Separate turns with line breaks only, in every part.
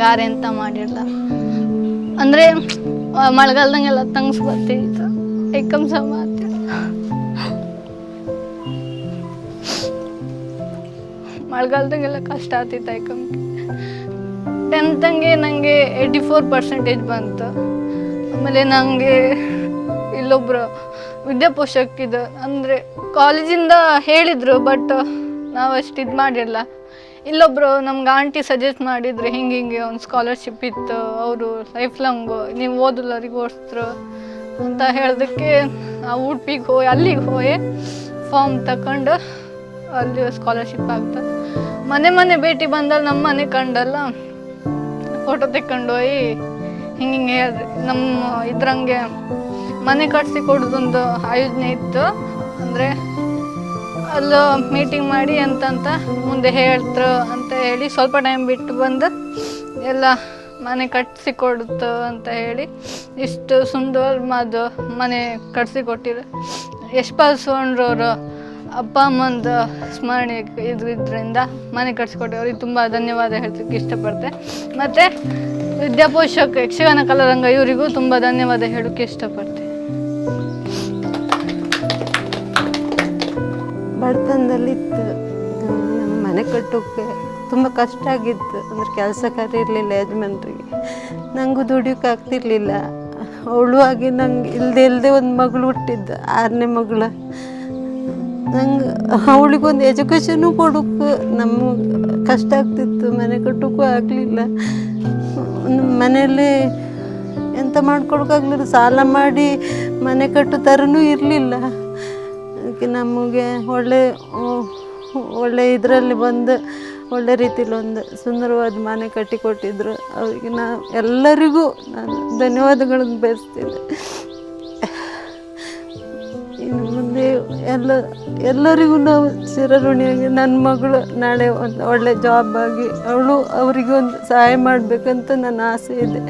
ಗಾರೆ ಅಂತ ಮಾಡಿರ್ಲ ಅಂದರೆ ಮಳೆಗಾಲದಂಗೆಲ್ಲ ತಂಗ್ಸ್ ಬರ್ತಿತ್ತು ಏಕಮ್ ಸಹ ಮಾಡ್ತಿಲ್ಲ. ಮಳೆಗಾಲದಾಗೆಲ್ಲ ಕಷ್ಟ ಆಗ್ತಿತ್ತು ಐಕಮ್ಗೆ. 10th ನನಗೆ 84% ಬಂತು. ಆಮೇಲೆ ನನಗೆ ಇಲ್ಲೊಬ್ಬರು ವಿದ್ಯಾಪೋಷಕಿದ್ದು ಅಂದರೆ ಕಾಲೇಜಿಂದ ಹೇಳಿದರು, ಬಟ್ ನಾವು ಅಷ್ಟು ಇದು ಮಾಡಿರಲ್ಲ. ಇಲ್ಲೊಬ್ಬರು ನಮ್ಗೆ ಆಂಟಿ ಸಜೆಸ್ಟ್ ಮಾಡಿದ್ರು, ಹಿಂಗೆ ಒಂದು ಸ್ಕಾಲರ್ಶಿಪ್ ಇತ್ತು, ಅವರು ಲೈಫ್ ಲಾಂಗು ನೀವು ಓದಲ್ಲರಿಗೆ ಓಡಿಸ್ರು ಅಂತ ಹೇಳೋದಕ್ಕೆ ನಾವು ಉಡುಪಿಗೆ ಹೋಗಿ ಅಲ್ಲಿಗೆ ಹೋಗಿ ಫಾರ್ಮ್ ತಗೊಂಡು ಅಲ್ಲಿ ಸ್ಕಾಲರ್ಶಿಪ್ ಆಗ್ತದೆ. ಮನೆ ಭೇಟಿ ಬಂದಲ್ಲಿ ನಮ್ಮ ಮನೆ ಕಂಡಲ್ಲ ಫೋಟೋ ತೆಕ್ಕೊಂಡು ಹೋಗಿ ಹಿಂಗೆ ಹೇಳಿದ್ರಿ, ನಮ್ಮ ಇದ್ರಂಗೆ ಮನೆ ಕಟ್ಸಿ ಕೊಡೋದೊಂದು ಆಯೋಜನೆ ಇತ್ತು. ಅಂದರೆ ಅಲ್ಲೂ ಮೀಟಿಂಗ್ ಮಾಡಿ ಅಂತಂತ ಮುಂದೆ ಹೇಳ್ತರು ಅಂತ ಹೇಳಿ ಸ್ವಲ್ಪ ಟೈಮ್ ಬಿಟ್ಟು ಬಂದು ಎಲ್ಲ ಮನೆ ಕಟ್ಸಿ ಕೊಡುತ್ತು ಅಂತ ಹೇಳಿ ಇಷ್ಟು ಸುಂದರವಾದ ಮನೆ ಕಟ್ಸಿ ಕೊಟ್ಟಿದ್ರು. ಯಶ್ಪಾಲ್ ಸೋಣ್ರವರು ಅಪ್ಪ ಅಮ್ಮಂದು ಸ್ಮರಣೆ ಇದರಿಂದ ಮನೆ ಕಟ್ಸಿಕೊಟ್ಟು ಅವ್ರಿಗೆ ತುಂಬ ಧನ್ಯವಾದ ಹೇಳ್ಲಿಕ್ಕೆ ಇಷ್ಟಪಡ್ತೆ. ಮತ್ತು ವಿದ್ಯಾಪೋಷಕ ಯಕ್ಷಗಾನ ಕಲಾರಂಗ ಇವರಿಗೂ ತುಂಬ ಧನ್ಯವಾದ ಹೇಳೋಕ್ಕೆ ಇಷ್ಟಪಡ್ತೆ.
ಬಡತನದಲ್ಲಿತ್ತು, ನಮ್ಮ ಮನೆ ಕಟ್ಟೋಕ್ಕೆ ತುಂಬ ಕಷ್ಟ ಆಗಿತ್ತು. ಅಂದರೆ ಕೆಲಸ ಕಾರ್ಯ ಇರಲಿಲ್ಲ ಯಜಮಾನ್ರಿಗೆ, ನನಗೂ ದುಡಿಯೋಕೆ ಆಗ್ತಿರ್ಲಿಲ್ಲ. ಅವಳು ಆಗಿ ನಂಗೆ ಇಲ್ಲದೆ ಒಂದು ಮಗಳು ಹುಟ್ಟಿದ್ದು, 6ನೇ ಮಗಳು. ನಂಗೆ ಅವಳಿಗೊಂದು ಎಜುಕೇಷನು ಕೊಡೋಕ್ಕೆ ನಮಗೆ ಕಷ್ಟ ಆಗ್ತಿತ್ತು, ಮನೆ ಕಟ್ಟೋಕ್ಕೂ ಆಗಲಿಲ್ಲ. ಮನೆಯಲ್ಲಿ ಎಂತ ಮಾಡ್ಕೊಳಕ್ಕಾಗಲಿಲ್ಲ, ಸಾಲ ಮಾಡಿ ಮನೆ ಕಟ್ಟೋ ಥರನೂ ಇರಲಿಲ್ಲ. ಅದಕ್ಕೆ ನಮಗೆ ಒಳ್ಳೆ ಇದರಲ್ಲಿ ಬಂದು ಒಳ್ಳೆ ರೀತಿಲಿ ಒಂದು ಸುಂದರವಾದ ಮನೆ ಕಟ್ಟಿಕೊಟ್ಟಿದ್ರು. ಅವರಿಗೆ ಎಲ್ಲರಿಗೂ ನಾನು ಧನ್ಯವಾದಗಳನ್ನು ಬಯಸ್ತೀನಿ. ಇನ್ನು ಮುಂದೆ ಎಲ್ಲರಿಗೂ ನಾವು ಚಿರಋಣಿಯಾಗಿ ನನ್ನ ಮಗಳು ನಾಳೆ ಒಂದು ಒಳ್ಳೆ ಜಾಬ್ ಆಗಿ ಅವರಿಗೆ ಒಂದು ಸಹಾಯ ಮಾಡಬೇಕಂತ ನನ್ನ ಆಸೆ ಇದೆ.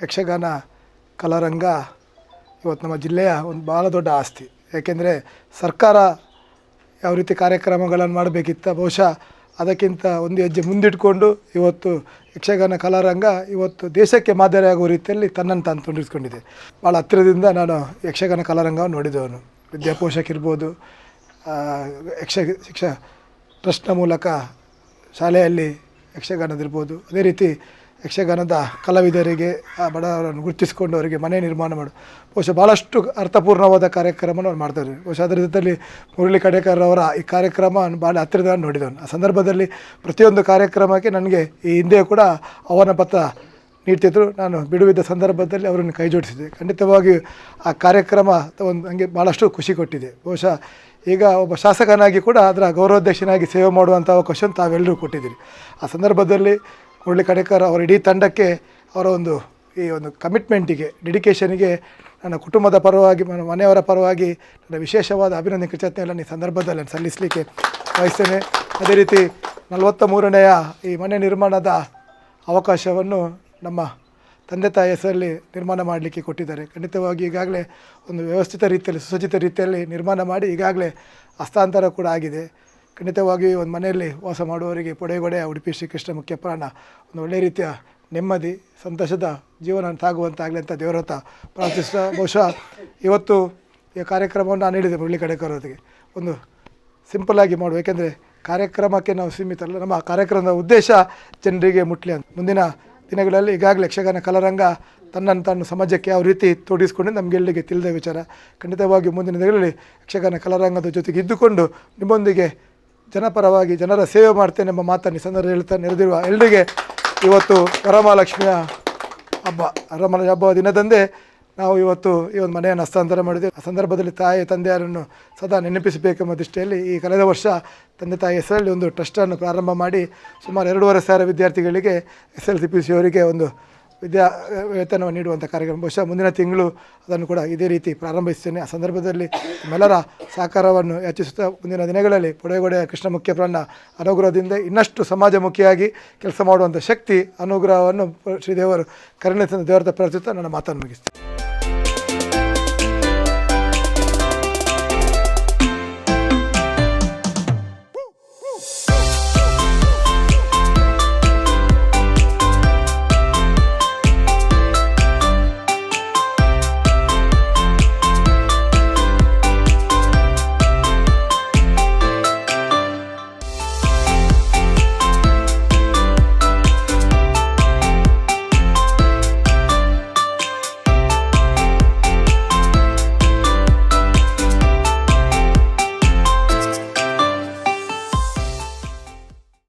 ಯಕ್ಷಗಾನ ಕಲಾರಂಗ ಇವತ್ತು ನಮ್ಮ ಜಿಲ್ಲೆಯ ಒಂದು ಭಾಳ ದೊಡ್ಡ ಆಸ್ತಿ. ಏಕೆಂದರೆ ಸರ್ಕಾರ ಯಾವ ರೀತಿ ಕಾರ್ಯಕ್ರಮಗಳನ್ನು ಮಾಡಬೇಕಿತ್ತ, ಬಹುಶಃ ಅದಕ್ಕಿಂತ ಒಂದು ಹೆಜ್ಜೆ ಮುಂದಿಟ್ಕೊಂಡು ಇವತ್ತು ಯಕ್ಷಗಾನ ಕಲಾರಂಗ ಇವತ್ತು ದೇಶಕ್ಕೆ ಮಾದರಿಯಾಗುವ ರೀತಿಯಲ್ಲಿ ತನ್ನನ್ನು ತಾನು ತೊಡಗಿಸ್ಕೊಂಡಿದೆ. ಭಾಳ ಹತ್ತಿರದಿಂದ ನಾನು ಯಕ್ಷಗಾನ ಕಲಾರಂಗವನ್ನು ನೋಡಿದವನು. ವಿದ್ಯಾಪೋಷಕ ಇರ್ಬೋದು, ಶಿಕ್ಷಾ ಟ್ರಸ್ಟ್ನ ಮೂಲಕ ಶಾಲೆಯಲ್ಲಿ ಯಕ್ಷಗಾನದಿರ್ಬೋದು, ಅದೇ ರೀತಿ ಯಕ್ಷಗಾನದ ಕಲಾವಿದರಿಗೆ ಬಡವರನ್ನು ಗುರುತಿಸಿಕೊಂಡು ಅವರಿಗೆ ಮನೆ ನಿರ್ಮಾಣ ಮಾಡು, ಬಹುಶಃ ಭಾಳಷ್ಟು ಅರ್ಥಪೂರ್ಣವಾದ ಕಾರ್ಯಕ್ರಮವನ್ನು ಅವ್ರು ಮಾಡ್ತಾರೆ. ಬಹುಶಃ ಅದರ ಜೊತೆಯಲ್ಲಿ ಮುರಳಿ ಕಡೇಕರ್ ಅವರ ಈ ಕಾರ್ಯಕ್ರಮ ಭಾಳ ಹತ್ತಿರದ ನೋಡಿದವನು. ಆ ಸಂದರ್ಭದಲ್ಲಿ ಪ್ರತಿಯೊಂದು ಕಾರ್ಯಕ್ರಮಕ್ಕೆ ನನಗೆ ಈ ಹಿಂದೆ ಕೂಡ ಆಹ್ವಾನ ಪತ್ರ ನೀಡ್ತಿದ್ರು. ನಾನು ಬಿಡುವಿದ್ದ ಸಂದರ್ಭದಲ್ಲಿ ಅವರನ್ನು ಕೈ ಜೋಡಿಸಿದೆ. ಖಂಡಿತವಾಗಿ ಆ ಕಾರ್ಯಕ್ರಮ ಒಂದು ನನಗೆ ಭಾಳಷ್ಟು ಖುಷಿ ಕೊಟ್ಟಿದೆ. ಬಹುಶಃ ಈಗ ಒಬ್ಬ ಶಾಸಕನಾಗಿ ಕೂಡ ಅದರ ಗೌರವಾಧ್ಯಕ್ಷನಾಗಿ ಸೇವೆ ಮಾಡುವಂಥ ಅವಕಾಶ ತಾವೆಲ್ಲರೂ ಕೊಟ್ಟಿದ್ದೀರಿ. ಆ ಸಂದರ್ಭದಲ್ಲಿ ಮುರಳಿ ಕಡೇಕರ್ ಅವರ ಇಡೀ ತಂಡಕ್ಕೆ ಅವರ ಈ ಒಂದು ಕಮಿಟ್ಮೆಂಟಿಗೆ, ಡೆಡಿಕೇಷನಿಗೆ ನನ್ನ ಕುಟುಂಬದ ಪರವಾಗಿ, ನನ್ನ ಮನೆಯವರ ಪರವಾಗಿ ನನ್ನ ವಿಶೇಷವಾದ ಅಭಿನಂದನೆ ಕೃತಜ್ಞತೆಗಳನ್ನು ಈ ಸಂದರ್ಭದಲ್ಲಿ ನಾನು ಸಲ್ಲಿಸಲಿಕ್ಕೆ ಬಯಸ್ತೇನೆ. ಅದೇ ರೀತಿ 43ನೇಯ ಈ ಮನೆ ನಿರ್ಮಾಣದ ಅವಕಾಶವನ್ನು ನಮ್ಮ ತಂದೆ ತಾಯಿ ಹೆಸರಲ್ಲಿ ನಿರ್ಮಾಣ ಮಾಡಲಿಕ್ಕೆ ಕೊಟ್ಟಿದ್ದಾರೆ. ಖಂಡಿತವಾಗಿ ಈಗಾಗಲೇ ಒಂದು ವ್ಯವಸ್ಥಿತ ರೀತಿಯಲ್ಲಿ, ಸುಸಜ್ಜಿತ ರೀತಿಯಲ್ಲಿ ನಿರ್ಮಾಣ ಮಾಡಿ ಈಗಾಗಲೇ ಹಸ್ತಾಂತರ ಕೂಡ ಆಗಿದೆ. ಖಂಡಿತವಾಗಿ ಒಂದು ಮನೆಯಲ್ಲಿ ವಾಸ ಮಾಡುವವರಿಗೆ ಪೊಡೆಗೊಡೆ ಉಡುಪಿ ಶ್ರೀಕೃಷ್ಣ ಮುಖ್ಯಪ್ರಾಣ ಒಂದು ಒಳ್ಳೆಯ ರೀತಿಯ ನೆಮ್ಮದಿ, ಸಂತೋಷದ ಜೀವನ ಸಾಗುವಂತಾಗಲಿ ಅಂತ ದೇವರ ಹತ್ರ ಪ್ರಾರ್ಥಿಸ್ತಾ, ಬಹುಶಃ ಇವತ್ತು ಈ ಕಾರ್ಯಕ್ರಮವನ್ನು ನಾನು ಹೇಳಿದೆ ಮುರಳಿ ಕಡೇಕರ್ ಅವರಿಗೆ ಒಂದು ಸಿಂಪಲ್ಲಾಗಿ ಮಾಡುವ. ಏಕೆಂದರೆ ಕಾರ್ಯಕ್ರಮಕ್ಕೆ ನಾವು ಸೀಮಿತ ಅಲ್ಲ, ನಮ್ಮ ಕಾರ್ಯಕ್ರಮದ ಉದ್ದೇಶ ಜನರಿಗೆ ಮುಟ್ಲಿ ಅಂತ. ಮುಂದಿನ ದಿನಗಳಲ್ಲಿ ಈಗಾಗಲೇ ಯಕ್ಷಗಾನ ಕಲಾರಂಗ ತನ್ನನ್ನು ತಾನು ಸಮಾಜಕ್ಕೆ ಯಾವ ರೀತಿ ತೊಡಗಿಸ್ಕೊಂಡು ನಮಗೆಲ್ಲಿಗೆ ತಿಳಿದ ವಿಚಾರ. ಖಂಡಿತವಾಗಿ ಮುಂದಿನ ದಿನಗಳಲ್ಲಿ ಯಕ್ಷಗಾನ ಕಲಾರಂಗದ ಜೊತೆಗೆ ಇದ್ದುಕೊಂಡು ನಿಮ್ಮೊಂದಿಗೆ ಜನಪರವಾಗಿ ಜನರ ಸೇವೆ ಮಾಡ್ತೇನೆ ಎಂಬ ಮಾತನ್ನು ಸಂದರ್ಭ ಹೇಳ್ತಾ ನೆರೆದಿರುವ ಎಲ್ಲರಿಗೆ ಇವತ್ತು ವರಮಹಾಲಕ್ಷ್ಮಿಯ ಹಬ್ಬ, ವರಮಹಾಲಕ್ಷ್ಮಿ ಹಬ್ಬ ದಿನದಂದೇ ನಾವು ಇವತ್ತು ಈ ಒಂದು ಮನೆಯನ್ನು ಹಸ್ತಾಂತರ ಮಾಡಿದ್ವಿ. ಆ ಸಂದರ್ಭದಲ್ಲಿ ತಾಯಿ ತಂದೆಯರನ್ನು ಸದಾ ನೆನಪಿಸಬೇಕೆಂಬ ದೃಷ್ಟಿಯಲ್ಲಿ ಈ ಕಳೆದ ವರ್ಷ ತಂದೆ ತಾಯಿ ಹೆಸರಲ್ಲಿ ಒಂದು ಟ್ರಸ್ಟನ್ನು ಪ್ರಾರಂಭ ಮಾಡಿ ಸುಮಾರು 2,500 ವಿದ್ಯಾರ್ಥಿಗಳಿಗೆ SLCPC ಅವರಿಗೆ ಒಂದು ವೇತನವನ್ನು ನೀಡುವಂಥ ಕಾರ್ಯಕ್ರಮ ಬಹುಶಃ ಮುಂದಿನ ತಿಂಗಳು ಅದನ್ನು ಕೂಡ ಇದೇ ರೀತಿ ಪ್ರಾರಂಭಿಸ್ತೇನೆ. ಆ ಸಂದರ್ಭದಲ್ಲಿ ನಿಮ್ಮೆಲ್ಲರ ಸಹಕಾರವನ್ನು ಯಾಚಿಸುತ್ತಾ ಮುಂದಿನ ದಿನಗಳಲ್ಲಿ ಪೊಡೆಗೋಡೆಯ ಕೃಷ್ಣ ಮುಖ್ಯಪ್ರನ್ನ ಅನುಗ್ರಹದಿಂದ ಇನ್ನಷ್ಟು ಸಮಾಜಮುಖಿಯಾಗಿ ಕೆಲಸ ಮಾಡುವಂಥ ಶಕ್ತಿ ಅನುಗ್ರಹವನ್ನು ಶ್ರೀದೇವರು ಕರುಣಿಸಿದ ದೇವರ ಪ್ರಾರ್ಥಿಸುತ್ತಾ ನನ್ನ ಮಾತನ್ನು ಮುಗಿಸ್ತೇನೆ.